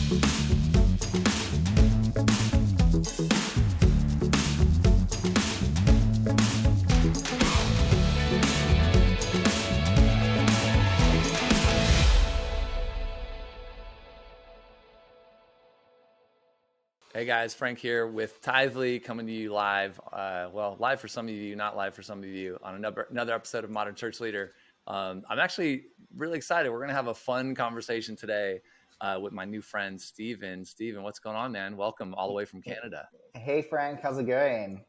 Hey guys, Frank here with Tithely coming to you live. Live for some of you, not live for some of you, on another episode of Modern Church Leader. I'm actually really excited. We're going to have a fun conversation today with my new friend, Steven. Steven, what's going on, man? Welcome all the way from Canada. Hey Frank, how's it going?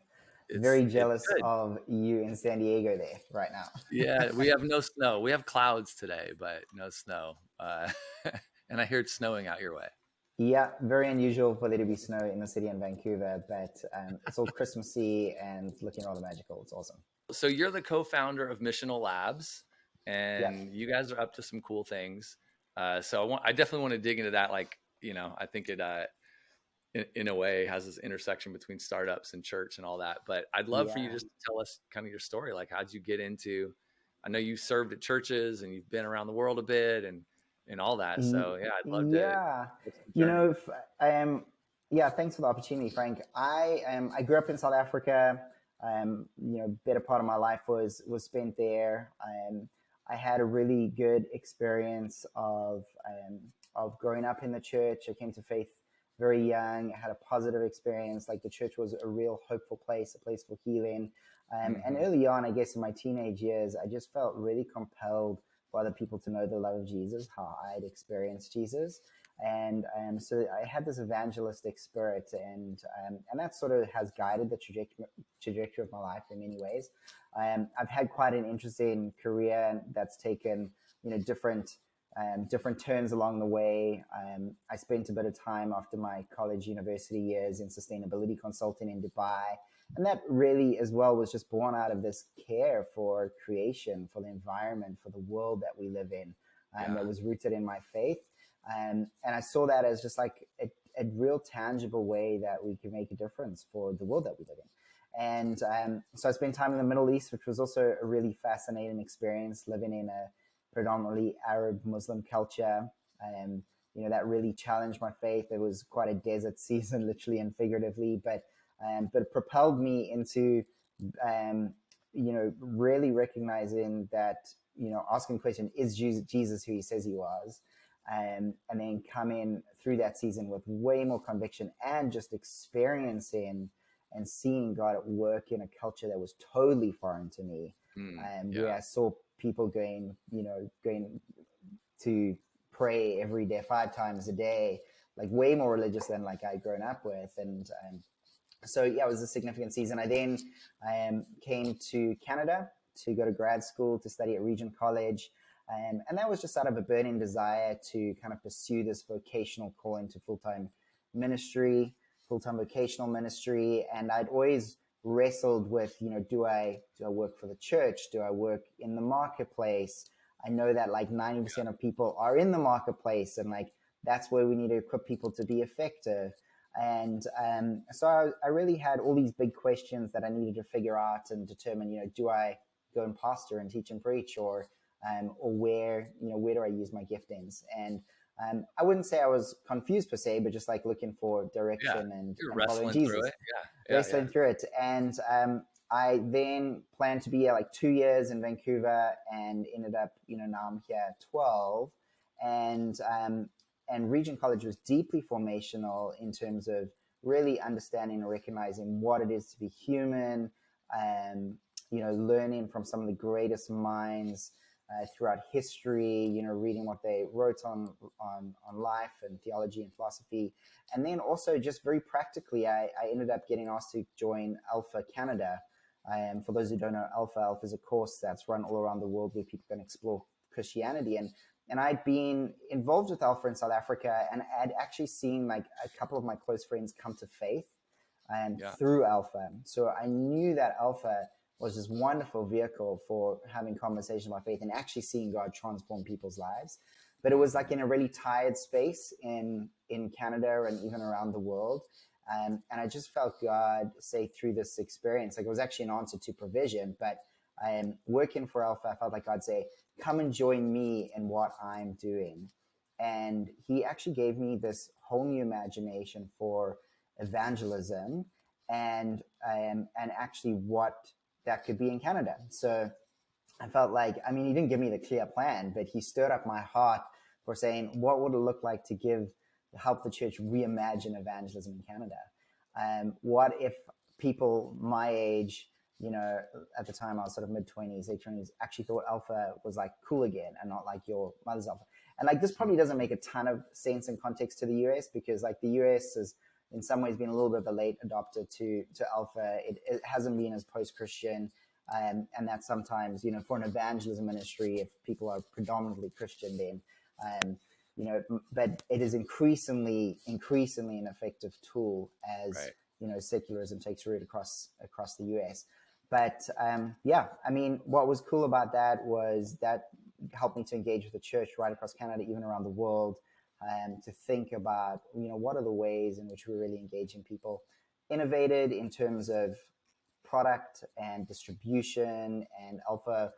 It's Very jealous good. of you in San Diego there right now. Yeah, we have no snow. We have clouds today, but no snow. And I hear it's snowing out your way. Yeah, very unusual for there to be snow in the city in Vancouver, but it's all Christmassy and looking rather magical. It's awesome. So you're the co-founder of Missional Labs, and you guys are up to some cool things. So I definitely want to dig into that. Like, I think it, in a way, has this intersection between startups and church and all that. But I'd love for you just to tell us kind of your story. Like, how'd you get into? I know you served at churches and you've been around the world a bit and all that. So yeah, I'd love to. Thanks for the opportunity, Frank. I grew up in South Africa. Better part of my life was spent there. I had a really good experience of growing up in the church. I came to faith very young. I had a positive experience. Like, the church was a real hopeful place, a place for healing. And early on, I guess in my teenage years, I just felt really compelled for other people to know the love of Jesus, how I'd experienced Jesus. And so I had this evangelistic spirit, and that sort of has guided the trajectory of my life in many ways. I've had quite an interesting career that's taken, different turns along the way. I spent a bit of time after my college university years in sustainability consulting in Dubai. And that really as well was just born out of this care for creation, for the environment, for the world that we live in, that was rooted in my faith. And I saw that as just like a real tangible way that we can make a difference for the world that we live in. And so I spent time in the Middle East, which was also a really fascinating experience, living in a predominantly Arab Muslim culture. That really challenged my faith. It was quite a desert season, literally and figuratively, but it propelled me into, really recognizing that, asking the question, is Jesus who he says he was? And then coming through that season with way more conviction and just experiencing and seeing God at work in a culture that was totally foreign to me. Where I saw people going to pray every day, 5 times a day, like way more religious than like I'd grown up with. So it was a significant season. I then came to Canada to go to grad school to study at Regent College. And that was just out of a burning desire to kind of pursue this vocational call into full-time vocational ministry. And I'd always wrestled with, do I work for the church? Do I work in the marketplace? I know that like 90% of people are in the marketplace, and like that's where we need to equip people to be effective. And so I really had all these big questions that I needed to figure out and determine, do I go and pastor and teach and preach, or where do I use my giftings? And I wouldn't say I was confused per se, but just like looking for direction and following Jesus. Through it. Wrestling through it. And I then planned to be like 2 years in Vancouver, and ended up, now I'm here 12. And Regent College was deeply formational in terms of really understanding and recognizing what it is to be human, learning from some of the greatest minds throughout history, reading what they wrote on life and theology and philosophy. And then also just very practically, I ended up getting asked to join Alpha Canada. For those who don't know, Alpha is a course that's run all around the world where people can explore Christianity. And I'd been involved with Alpha in South Africa, and I'd actually seen like a couple of my close friends come to faith through Alpha. So I knew that Alpha was this wonderful vehicle for having conversations about faith and actually seeing God transform people's lives. But it was like in a really tired space in Canada and even around the world. And I just felt God say through this experience, like it was actually an answer to provision, but working for Alpha, I felt like God say, come and join me in what I'm doing. and he actually gave me this whole new imagination for evangelism and actually what that could be in Canada. So I felt like, I mean, he didn't give me the clear plan, but he stirred up my heart for saying, what would it look like to help the church reimagine evangelism in Canada? What if people my age, at the time I was sort of mid-20s, late 20s, actually thought Alpha was like cool again and not like your mother's Alpha? And like, this probably doesn't make a ton of sense in context to the US, because like the US has in some ways been a little bit of a late adopter to Alpha. It hasn't been as post-Christian. And that sometimes, for an evangelism ministry, if people are predominantly Christian, then, but it is increasingly an effective tool as, Right. secularism takes root across the US. But yeah, I mean, what was cool about that was that helped me to engage with the church right across Canada, even around the world, to think about, what are the ways in which we're really engaging people. Innovated in terms of product and distribution, and Alpha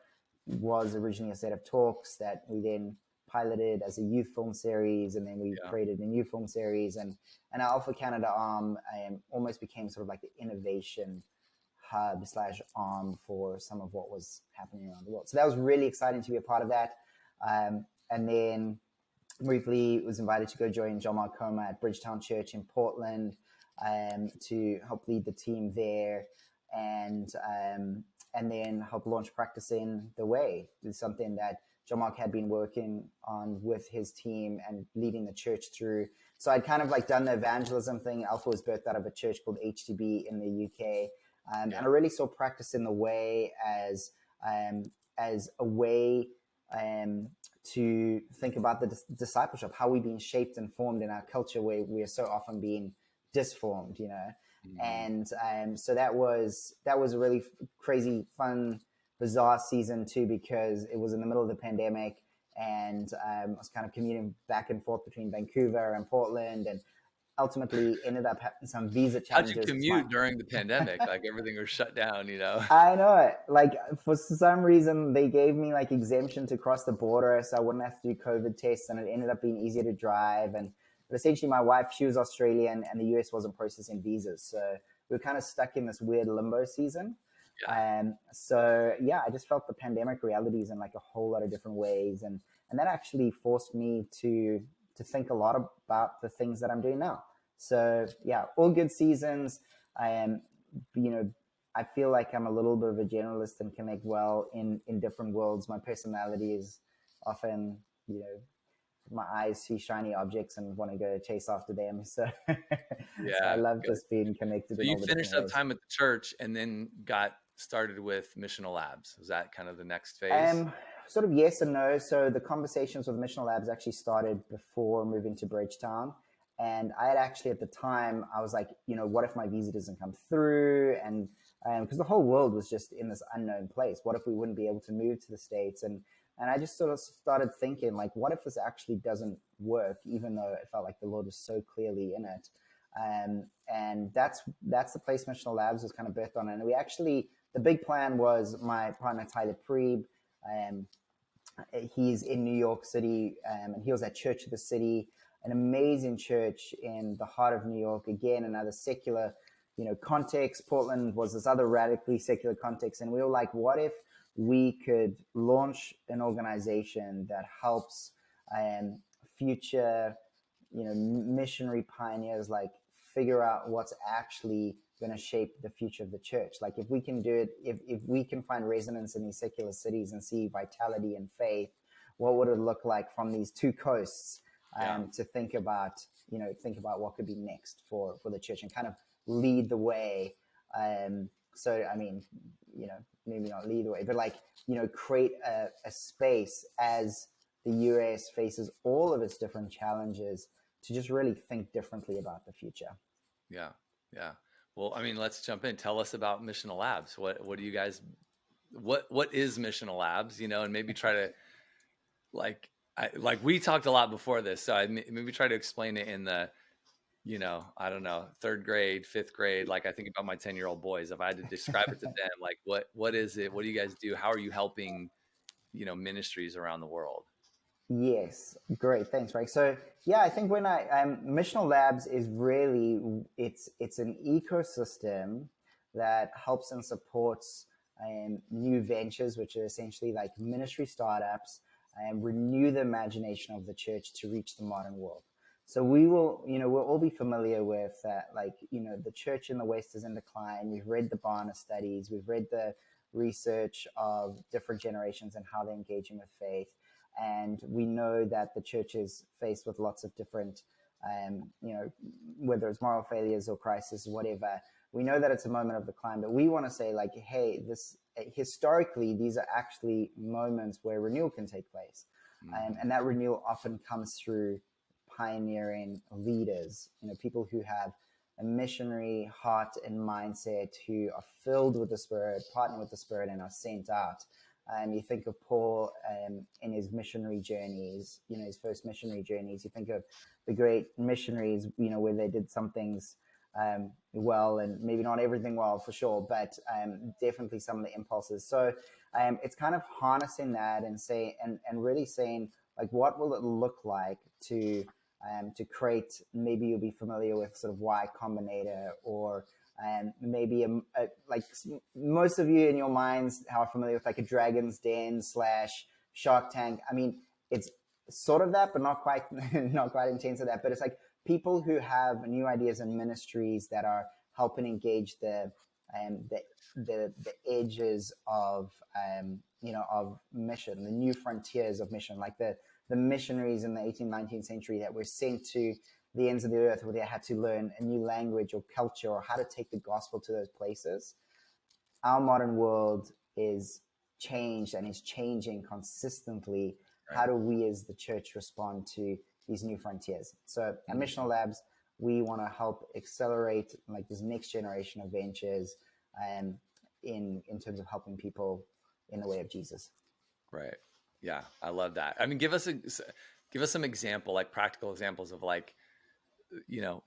was originally a set of talks that we then piloted as a youth film series, and then we created a new film series, and our Alpha Canada arm almost became sort of like the innovation hub / arm for some of what was happening around the world. So that was really exciting to be a part of that. And then briefly was invited to go join John Mark Comer at Bridgetown Church in Portland to help lead the team there, and then help launch Practicing the Way. It's something that John Mark had been working on with his team and leading the church through. So I'd kind of like done the evangelism thing. Alpha was birthed out of a church called HTB in the UK. And I really saw Practicing the Way as a way to think about the discipleship, how we're being shaped and formed in our culture where we are so often being disformed, And so that was a really crazy, fun, bizarre season too, because it was in the middle of the pandemic, and I was kind of commuting back and forth between Vancouver and Portland, and ultimately ended up having some visa challenges. How'd you commute during the pandemic? Like everything was shut down, I know it. Like for some reason they gave me like exemption to cross the border, so I wouldn't have to do COVID tests, and it ended up being easier to drive. But essentially my wife, she was Australian, and the US wasn't processing visas. So we were kind of stuck in this weird limbo season. So yeah, I just felt the pandemic realities in like a whole lot of different ways. And that actually forced me to think a lot about the things that I'm doing now. So yeah, all good seasons. I am, I feel like I'm a little bit of a generalist and connect well in different worlds. My personality is often, my eyes see shiny objects and want to go chase after them. So, so I love just being connected. So you finished up time at the church and then got started with Missional Labs. Was that kind of the next phase? Sort of yes and no. So the conversations with Missional Labs actually started before moving to Bridgetown. And I had actually at the time, I was like, what if my visa doesn't come through? And because the whole world was just in this unknown place. What if we wouldn't be able to move to the States? And I just sort of started thinking, like, what if this actually doesn't work, even though it felt like the Lord was so clearly in it? And that's the place Missional Labs was kind of birthed on. And we actually, the big plan was my partner, Tithely COO. He's in New York City, and he was at Church of the City, an amazing church in the heart of New York. Again, another secular, context. Portland was this other radically secular context. And we were like, what if we could launch an organization that helps future, missionary pioneers like figure out what's actually going to shape the future of the church. Like if we can do it, if we can find resonance in these secular cities and see vitality and faith, what would it look like from these two coasts to think about what could be next for the church and kind of lead the way. So, I mean, maybe not lead the way, but like, create a space as the US faces all of its different challenges to just really think differently about the future. Yeah. Yeah. Well, I mean, let's jump in. Tell us about Missional Labs. What do you guys, what is Missional Labs, and maybe try to like we talked a lot before this. So I maybe try to explain it in the, I don't know, 3rd grade, 5th grade. Like I think about my 10-year-old boys, if I had to describe it to them, like what is it? What do you guys do? How are you helping, ministries around the world? Yes, great. Thanks, Frank. So yeah, I think when Missional Labs is really it's an ecosystem that helps and supports new ventures, which are essentially like ministry startups, and renew the imagination of the church to reach the modern world. So we will, we'll all be familiar with that. Like, the church in the West is in decline. We've read the Barna studies. We've read the research of different generations and how they're engaging with faith. And we know that the church is faced with lots of different, whether it's moral failures or crisis, whatever. We know that it's a moment of decline, but we want to say, like, hey, this historically, these are actually moments where renewal can take place. And that renewal often comes through pioneering leaders, people who have a missionary heart and mindset, who are filled with the Spirit, partner with the Spirit, and are sent out. You think of Paul in his missionary journeys, his first missionary journeys. You think of the great missionaries, where they did some things well, and maybe not everything well for sure, but definitely some of the impulses. So it's kind of harnessing that and really saying, like, what will it look like to create, maybe you'll be familiar with sort of Y Combinator, or maybe like most of you in your minds are familiar with like a Dragon's Den / Shark Tank. I mean, it's sort of that, but not quite, not quite intense of that. But it's like people who have new ideas and ministries that are helping engage the edges of of mission, the new frontiers of mission, like the missionaries in the 18th, 19th century that were sent to the ends of the earth, where they had to learn a new language or culture or how to take the gospel to those places. Our modern world is changed and is changing consistently. Right. How do we as the church respond to these new frontiers? So at Missional Labs, we want to help accelerate like this next generation of ventures in terms of helping people in the way of Jesus. Right. Yeah, I love that. I mean, give us some example, like practical examples of like,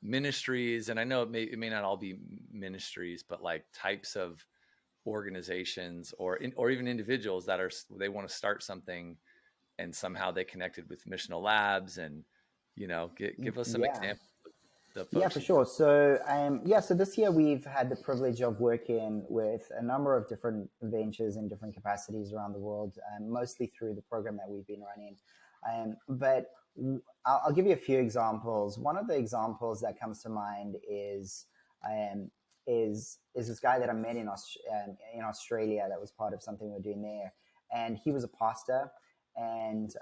ministries. And I know it may not all be ministries, but like types of organizations or even individuals that they want to start something, and somehow they connected with Missional Labs, and give us some examples of the folks. Yeah, for sure. So so this year we've had the privilege of working with a number of different ventures in different capacities around the world, mostly through the program that we've been running. But I'll give you a few examples. One of the examples that comes to mind is this guy that I met in Australia that was part of something we were doing there, and he was a pastor, and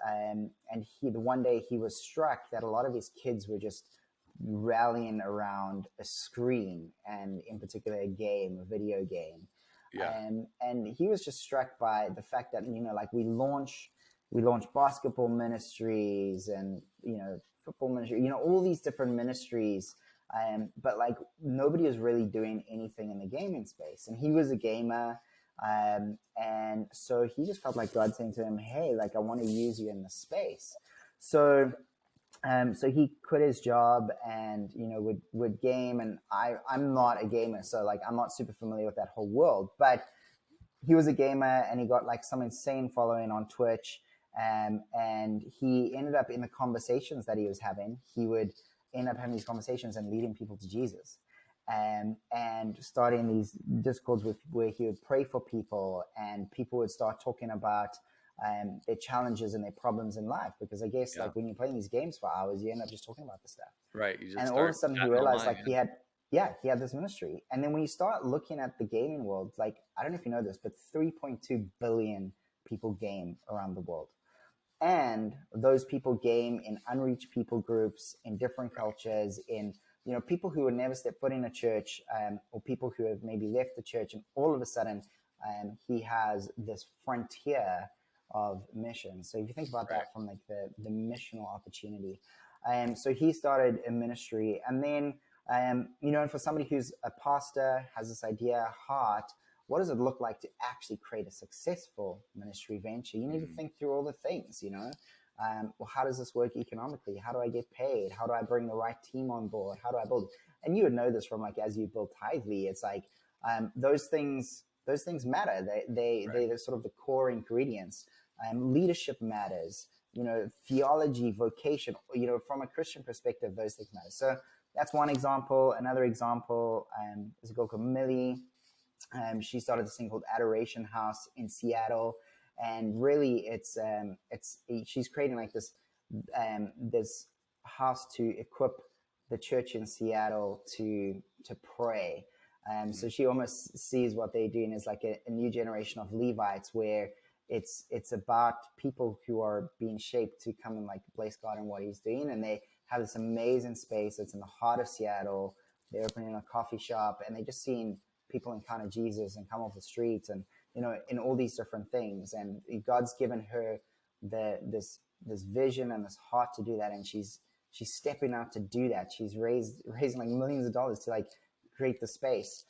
one day he was struck that a lot of his kids were just rallying around a screen, and in particular a video game. Yeah. And he was just struck by the fact that, like we launch basketball ministries and, football ministry, all these different ministries. But like nobody is really doing anything in the gaming space. And he was a gamer. And so he just felt like God saying to him, hey, like I want to use you in the space. So he quit his job and, would game. And I'm not a gamer, so like I'm not super familiar with that whole world. But he was a gamer and he got like some insane following on Twitch. And he ended up in the conversations that he was having, he would end up having these conversations and leading people to Jesus. And starting these discords where he would pray for people, and people would start talking about their challenges and their problems in life, because I guess like when you're playing these games for hours, you end up just talking about the stuff. Right. And all of a sudden he realized online, he had this ministry. And then when you start looking at the gaming world, like, I don't know if you know this, but 3.2 billion people game around the world. And those people game in unreached people groups, in different cultures, in, people who would never step foot in a church, or people who have maybe left the church, and all of a sudden he has this frontier of mission. So if you think about that from like the missional opportunity, so he started a ministry, and then and for somebody who's a pastor, has this idea, heart, what does it look like to actually create a successful ministry venture? You need to think through all the things, well, how does this work economically? How do I get paid? How do I bring the right team on board? How do I build? And you would know this from like, as you build Tithely, it's like those things matter. They're sort of the core ingredients. Leadership matters. theology, vocation, from a Christian perspective, those things matter. So that's one example. Another example is a girl called Millie. She started this thing called Adoration House in Seattle, and really, she's creating like this house to equip the church in Seattle to pray. So she almost sees what they're doing as like a new generation of Levites, where it's about people who are being shaped to come and like bless God and what He's doing, and they have this amazing space that's in the heart of Seattle. They're opening a coffee shop, and they're just seeing people encounter Jesus and come off the streets, and in all these different things. And God's given her this vision and this heart to do that, and she's stepping out to do that. She's raising like millions of dollars to like create the space.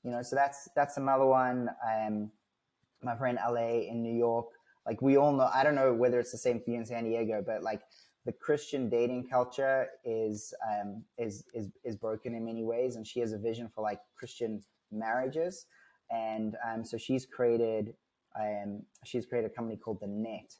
So that's another one. My friend LA in New York, like we all know, I don't know whether it's the same for you in San Diego, but like the Christian dating culture is broken in many ways, and she has a vision for like Christian marriages, and so she's created a company called The Net,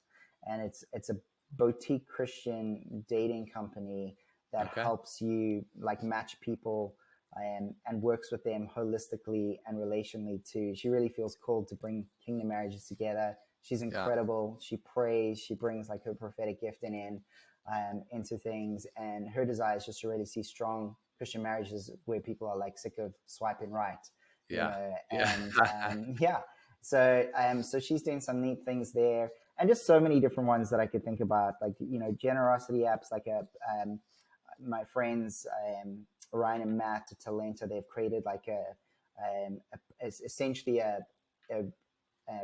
and it's a boutique Christian dating company that helps you like match people and works with them holistically and relationally too. She really feels called to bring kingdom marriages together. She's incredible. She prays. She brings like her prophetic gifting into things, and her desire is just to really see strong Christian marriages where people are like sick of swiping right. So she's doing some neat things there, and just so many different ones that I could think about, like generosity apps, like my friends Ryan and Matt at Talenta, they've created like essentially a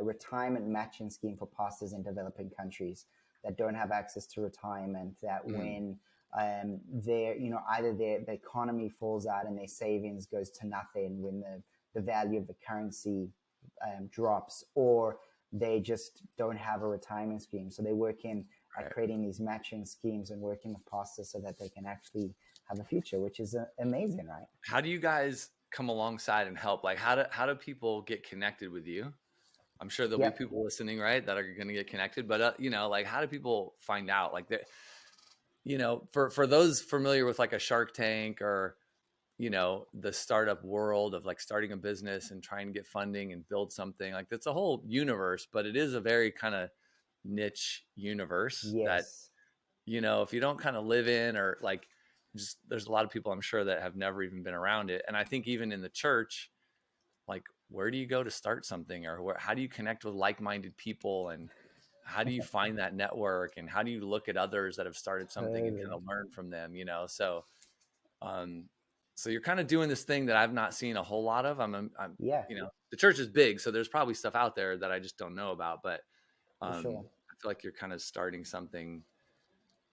retirement matching scheme for pastors in developing countries that don't have access to retirement, that when either the economy falls out and their savings goes to nothing when the value of the currency drops, or they just don't have a retirement scheme. So they work in creating these matching schemes and working with pastors so that they can actually have a future, which is amazing, right? How do you guys come alongside and help? Like how do people get connected with you? I'm sure there'll be people listening, right, that are going to get connected, but like how do people find out? Like for those familiar with like a Shark Tank or the startup world of like starting a business and trying to get funding and build something, like that's a whole universe, but it is a very kind of niche universe that if you don't kind of live in, or like just there's a lot of people I'm sure that have never even been around it. And I think even in the church, like where do you go to start something, or how do you connect with like-minded people, and how do you find that network, and how do you look at others that have started something and kind of learn from them, so you're kind of doing this thing that I've not seen a whole lot of. I'm the church is big, so there's probably stuff out there that I just don't know about, but I feel like you're kind of starting something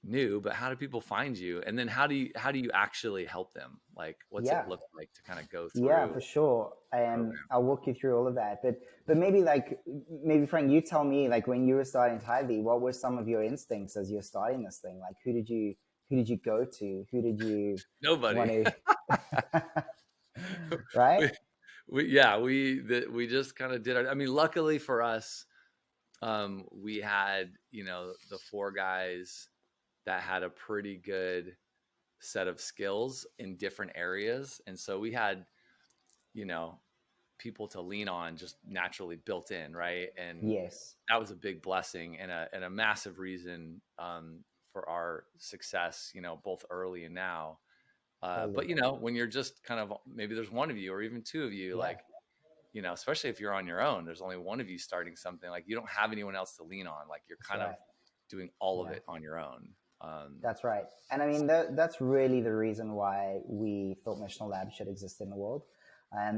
new. But how do people find you, and then how do you actually help them? Like what's it look like to kind of go through? Yeah, for sure. I'll walk you through all of that, but maybe Frank, you tell me, like when you were starting Tithely, what were some of your instincts as you're starting this thing? Like who did you go to? Who did you Nobody right? We just kind of did it. I mean, luckily for us, we had the four guys that had a pretty good set of skills in different areas, and so we had people to lean on just naturally built in, right? And that was a big blessing and a massive reason for our success, both early and now. But when you're just kind of, maybe there's one of you or even two of you, like especially if you're on your own, there's only one of you starting something, like you don't have anyone else to lean on, like you're kind of doing all of it on your own. That's right. And I mean, that's really the reason why we thought Missional Labs should exist in the world.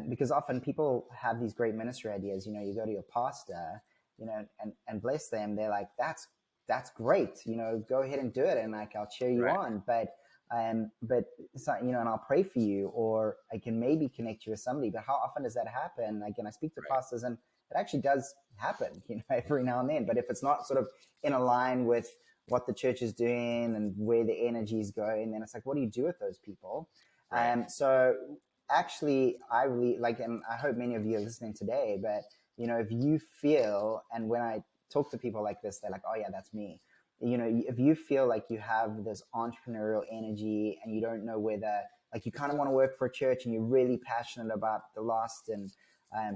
Because often people have these great ministry ideas. You go to your pastor, and bless them. They're like, that's great. Go ahead and do it. And like, I'll cheer you on. But it's not, and I'll pray for you, or I can maybe connect you with somebody. But how often does that happen? Like, and I speak to pastors, and it actually does happen, every now and then. But if it's not sort of in a line with what the church is doing and where the energy is going, then it's like, what do you do with those people? So actually, I really like, and I hope many of you are listening today, but if you feel, and when I talk to people like this, they're like, oh yeah, that's me. if you feel like you have this entrepreneurial energy and you don't know whether, like, you kind of want to work for a church and you're really passionate about the lost and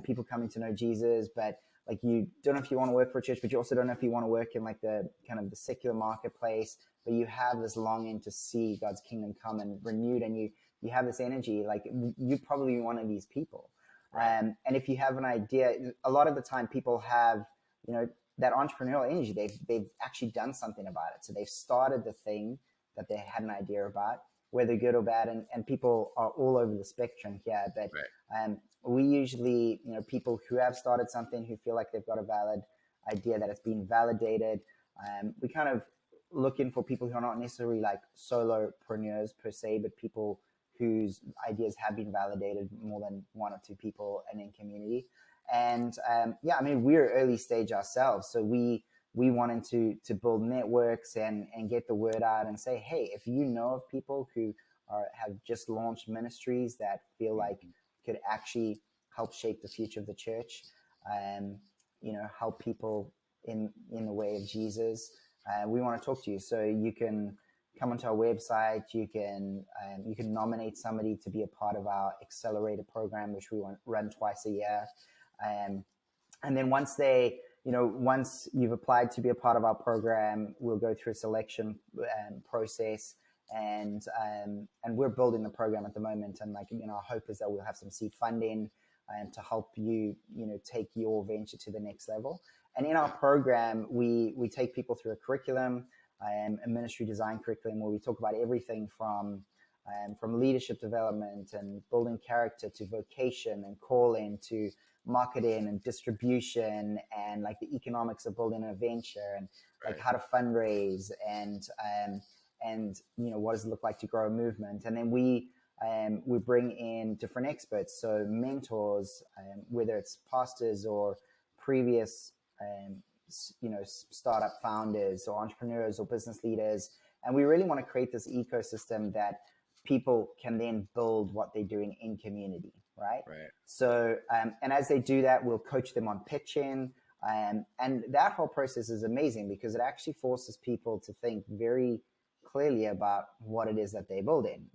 people coming to know Jesus, but like you don't know if you want to work for a church, but you also don't know if you want to work in like the kind of the secular marketplace, but you have this longing to see God's kingdom come and renewed, and you have this energy, like you're probably one of these people. Right. And if you have an idea, a lot of the time people have, that entrepreneurial energy. They've actually done something about it. So they've started the thing that they had an idea about, whether good or bad. And people are all over the spectrum here. But we usually, people who have started something, who feel like they've got a valid idea, that it's been validated. We kind of looking for people who are not necessarily like solopreneurs per se, but people whose ideas have been validated more than one or two people and in community. And we're early stage ourselves, so we wanted to build networks and get the word out and say, hey, if you know of people who have just launched ministries that feel like could actually help shape the future of the church, help people in the way of Jesus, we want to talk to you. So you can come onto our website. You can nominate somebody to be a part of our accelerator program, which we run twice a year. And then once you've applied to be a part of our program, we'll go through a selection process, and we're building the program at the moment. And our hope is that we'll have some seed funding to help you, take your venture to the next level. And in our program, we take people through a curriculum, a ministry design curriculum, where we talk about everything from leadership development and building character to vocation and calling to marketing and distribution and like the economics of building a venture and like how to fundraise and what does it look like to grow a movement. And then we bring in different experts, so mentors, whether it's pastors or previous startup founders or entrepreneurs or business leaders. And we really want to create this ecosystem that people can then build what they're doing in community, right? So, and as they do that, we'll coach them on pitching. And that whole process is amazing because it actually forces people to think very clearly about what it is that they're building.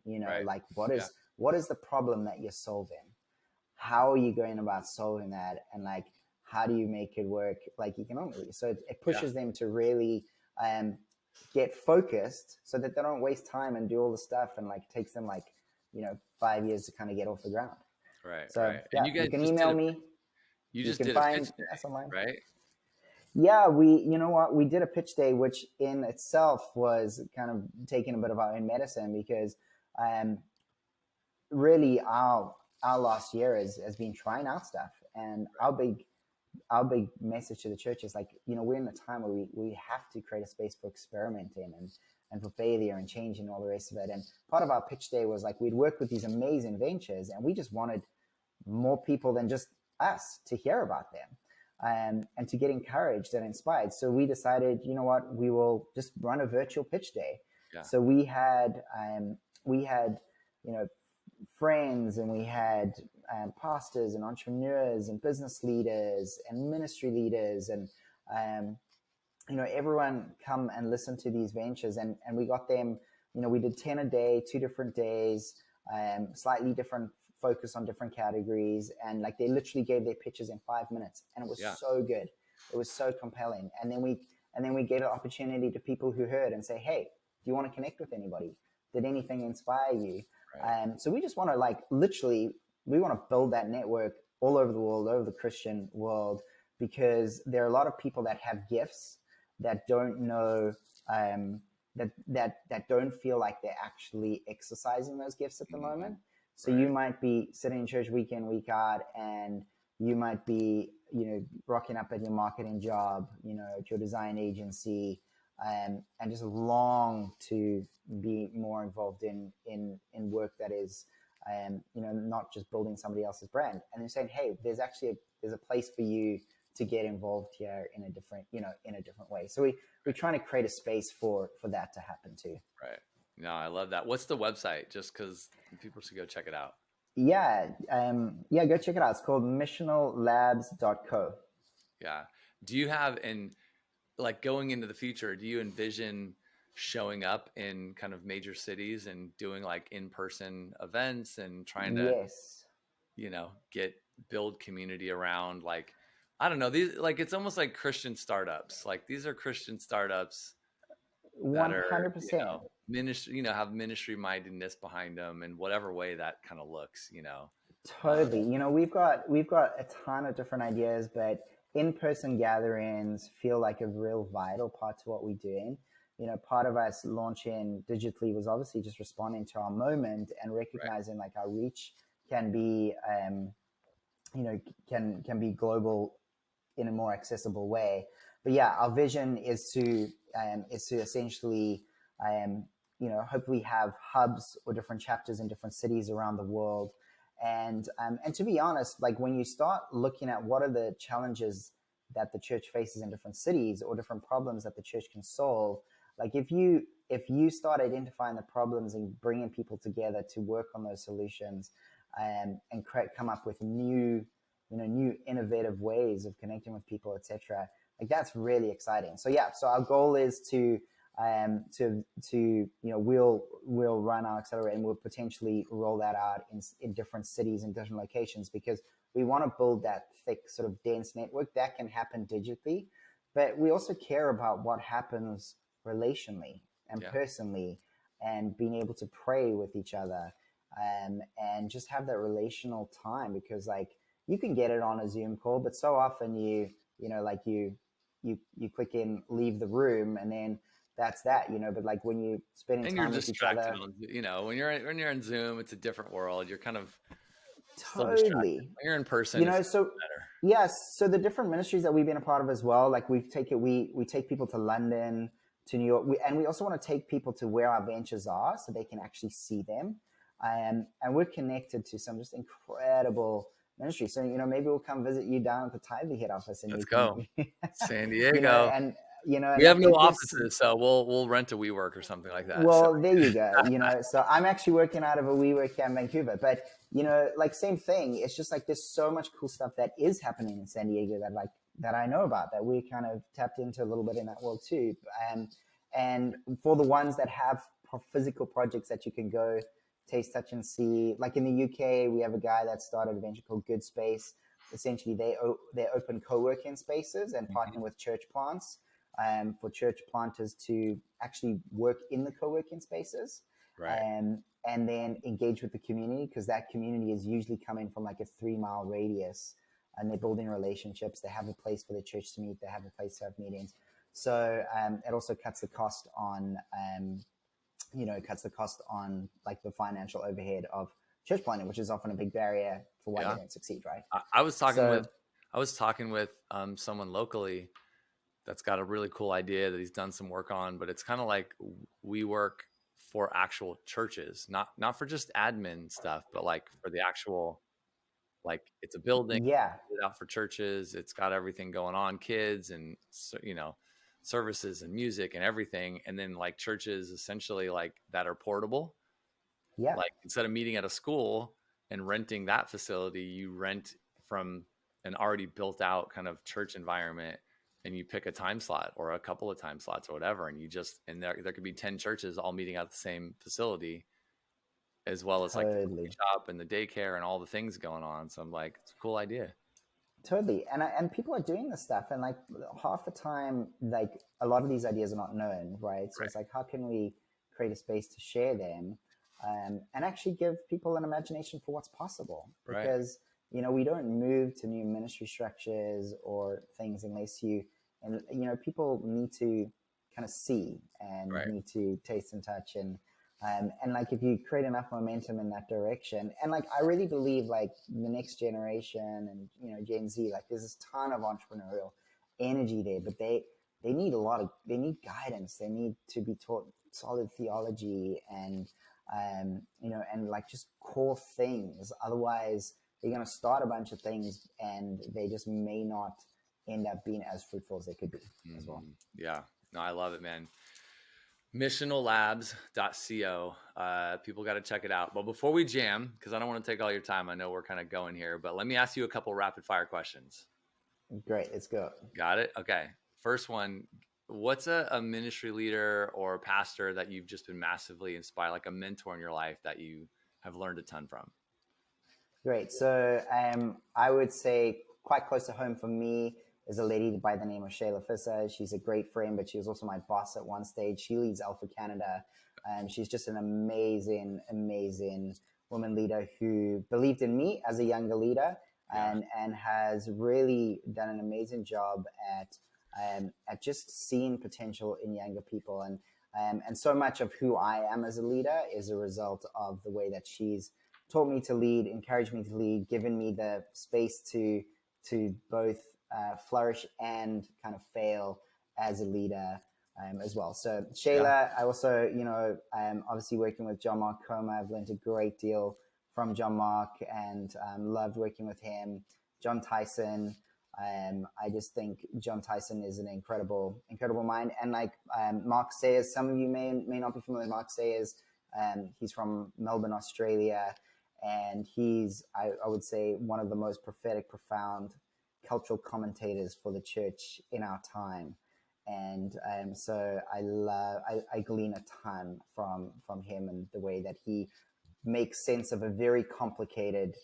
Like what is the problem that you're solving? How are you going about solving that? And like, how do you make it work like economically? So it pushes them to really get focused so that they don't waste time and do all the stuff and like takes them 5 years to kind of get off the ground. So and you guys you can email me. You just did a pitch day, right? Yeah, we did a pitch day, which in itself was kind of taking a bit of our own medicine because really our last year has been trying out stuff. And our big message to the church is we're in a time where we have to create a space for experimenting and for failure and change and all the rest of it. And part of our pitch day was we'd work with these amazing ventures and we just wanted more people than just us to hear about them and to get encouraged and inspired. So we decided, we will just run a virtual pitch day. So we had friends, and we had pastors and entrepreneurs and business leaders and ministry leaders and everyone come and listen to these ventures, and we got them. We did 10 a day, 2 different days, slightly different focus on different categories, and they literally gave their pitches in 5 minutes, and it was so good. It was so compelling. And then we gave an opportunity to people who heard and say, hey, do you want to connect with anybody? Did anything inspire you? So we just want to literally, we want to build that network all over the world, over the Christian world, because there are a lot of people that have gifts that don't know, that don't feel like they're actually exercising those gifts at the moment. So you might be sitting in church week in, week out, and you might be, rocking up at your marketing job, at your design agency, and just long to be more involved in work that is, not just building somebody else's brand. And they're saying, hey, there's a place for you to get involved here in a different way. So we're trying to create a space for that to happen too. Right. No, I love that. What's the website? Just because people should go check it out. Yeah. Go check it out. It's called missionallabs.co. Yeah. Do you have, and like going into the future, do you envision showing up in kind of major cities and doing like in-person events and trying to, Yes. get build community around, like, I don't know, these, like, it's almost like Christian startups. Like, these are Christian startups that are, 100%. ministry, have ministry mindedness behind them in whatever way that kind of looks. Uh, Totally. We've got a ton of different ideas, but in-person gatherings feel like a real vital part to what we're doing. Part of us launching digitally was obviously just responding to our moment and right. recognizing like our reach can be, you know, can be global in a more accessible way. But yeah, our vision is to essentially, hopefully have hubs or different chapters in different cities around the world. And to be honest, like when you start looking at what are the challenges that the church faces in different cities or different problems that the church can solve, like if you start identifying the problems and bringing people together to work on those solutions, and come up with new innovative ways of connecting with people, etc. Like that's really exciting. So yeah, so our goal is we'll run our accelerator and we'll potentially roll that out in different cities and different locations, because we want to build that thick sort of dense network that can happen digitally, but we also care about what happens relationally and Yeah. personally, and being able to pray with each other, and just have that relational time, because like you can get it on a Zoom call, but so often you click in, leave the room, and then that's that. But like when you spending And you're time with each distracted other, on, when you're in Zoom, it's a different world. You're kind of still distracted. totally. When you're in person, it's So better. yes, so the different ministries that we've been a part of as well, like we take people to London, to New York, and we also want to take people to where our ventures are so they can actually see them. And we're connected to some just incredible ministry. So maybe we'll come visit you down at the Tithely head office, and Let's you can, go. San Diego. and We and have like no there's offices, so we'll rent a WeWork or something like that. So well, there you go. So I'm actually working out of a WeWork here in Vancouver, but like same thing. It's just like there's so much cool stuff that is happening in San Diego that I know about, that we kind of tapped into a little bit in that world too. And for the ones that have physical projects that you can go taste, touch, and see, like in the UK, we have a guy that started a venture called Good Space. Essentially, they open co-working spaces and partner Mhm. with church plants, for church planters to actually work in the co-working spaces, Right. and then engage with the community, because that community is usually coming from like a 3 mile radius, and they're building relationships. They have a place for the church to meet. They have a place to have meetings. So it also cuts the cost on, like the financial overhead of church planting, which is often a big barrier for why they Yeah. don't succeed, right? I was talking with So someone locally that's got a really cool idea that he's done some work on, but it's kind of like we work for actual churches, not for just admin stuff, but like for the actual, like, it's a building yeah, out for churches. It's got everything going on, kids and services and music and everything. And then like churches essentially like that are portable. yeah, Like instead of meeting at a school and renting that facility, you rent from an already built out kind of church environment, and you pick a time slot or a couple of time slots or whatever, and there could be 10 churches all meeting at the same facility, as well as like the coffee totally. shop and the daycare and all the things going on. So I'm like, it's a cool idea. Totally. And people are doing this stuff, and like half the time, like a lot of these ideas are not known, right? So Right. it's like, how can we create a space to share them, and actually give people an imagination for what's possible? Right. Because we don't move to new ministry structures or things unless and people need to kind of see and Right. need to taste and touch, and like if you create enough momentum in that direction, and like I really believe like the next generation and Gen Z, like there's this ton of entrepreneurial energy there, but they need they need guidance. They need to be taught solid theology and and like just core things. Otherwise they're going to start a bunch of things and they just may not end up being as fruitful as they could be as well. Yeah. No, I love it, man. Missionallabs.co. People got to check it out. But before we jam, because I don't want to take all your time, I know we're kind of going here, but let me ask you a couple rapid fire questions. Great, let's go. Got it? Okay. First one, what's a ministry leader or pastor that you've just been massively inspired, like a mentor in your life that you have learned a ton from? Great. So I would say quite close to home for me is a lady by the name of Shayla Fisser. She's a great friend, but she was also my boss at one stage. She leads Alpha Canada. She's just an amazing, amazing woman leader who believed in me as a younger leader and has really done an amazing job at just seeing potential in younger people. And so much of who I am as a leader is a result of the way that she's taught me to lead, encouraged me to lead, given me the space to both flourish and kind of fail as a leader as well. So Shayla, I also, obviously working with John Mark Comer, I've learned a great deal from John Mark and loved working with him. John Tyson, I just think John Tyson is an incredible mind. And like Mark Sayers, some of you may not be familiar with Mark Sayers. He's from Melbourne, Australia. And he's, I would say, one of the most prophetic, profound cultural commentators for the church in our time. And so I glean a ton from him and the way that he makes sense of a very complicated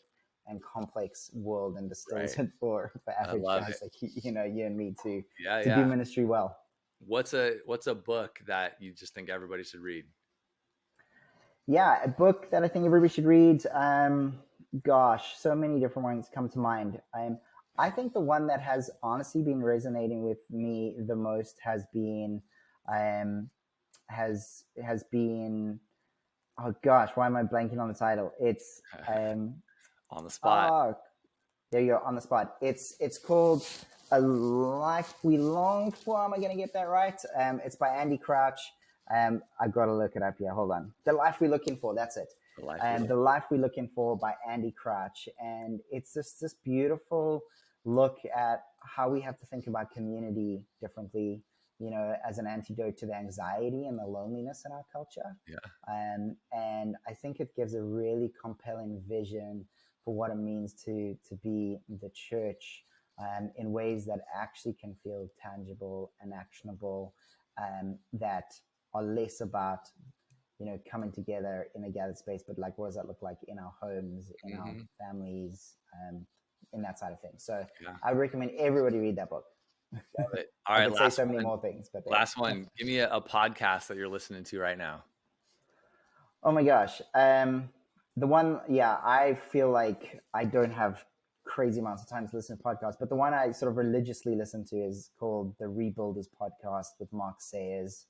and complex world and distills it for average guys like you and me to do ministry well. What's a book that you just think everybody should read? Yeah, a book that I think everybody should read. Gosh, so many different ones come to mind. I think the one that has honestly been resonating with me the most has been, oh gosh, why am I blanking on the title? It's on the spot. Oh, there you go, on the spot. It's called A Life We Longed For. Am I going to get that right? It's by Andy Crouch. I got to look it up here. Hold on. The Life We're Looking For. That's it. The Life We're Looking For by Andy Crouch. And it's just this beautiful look at how we have to think about community differently, as an antidote to the anxiety and the loneliness in our culture. And I think it gives a really compelling vision for what it means to be the church in ways that actually can feel tangible and actionable, that are less about, coming together in a gathered space, but like, what does that look like in our homes, in our families, in that side of things. So I recommend everybody read that book. Love it. All right, I could say so many more things, but last one. Give me a podcast that you're listening to right now. Oh my gosh. The one, I feel like I don't have crazy amounts of time to listen to podcasts, but the one I sort of religiously listen to is called the Rebuilders Podcast with Mark Sayers.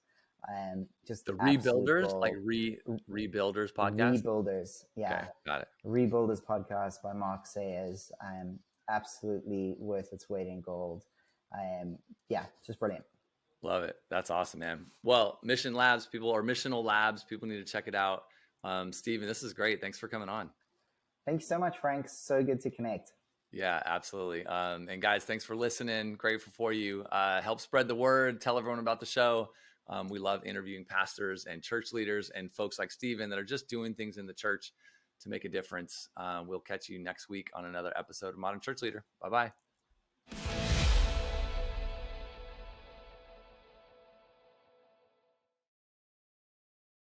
Just the Rebuilders, like Rebuilders podcast. Rebuilders, yeah. Okay, got it. Rebuilders Podcast by Mark Sayers. Absolutely worth its weight in gold. Just brilliant. Love it. That's awesome, man. Well, Missional Labs, people need to check it out. Stephen, this is great. Thanks for coming on. Thank you so much, Frank. So good to connect. Yeah, absolutely. And guys, thanks for listening. Grateful for you. Help spread the word. Tell everyone about the show. We love interviewing pastors and church leaders and folks like Stephen that are just doing things in the church to make a difference. We'll catch you next week on another episode of Modern Church Leader. Bye-bye.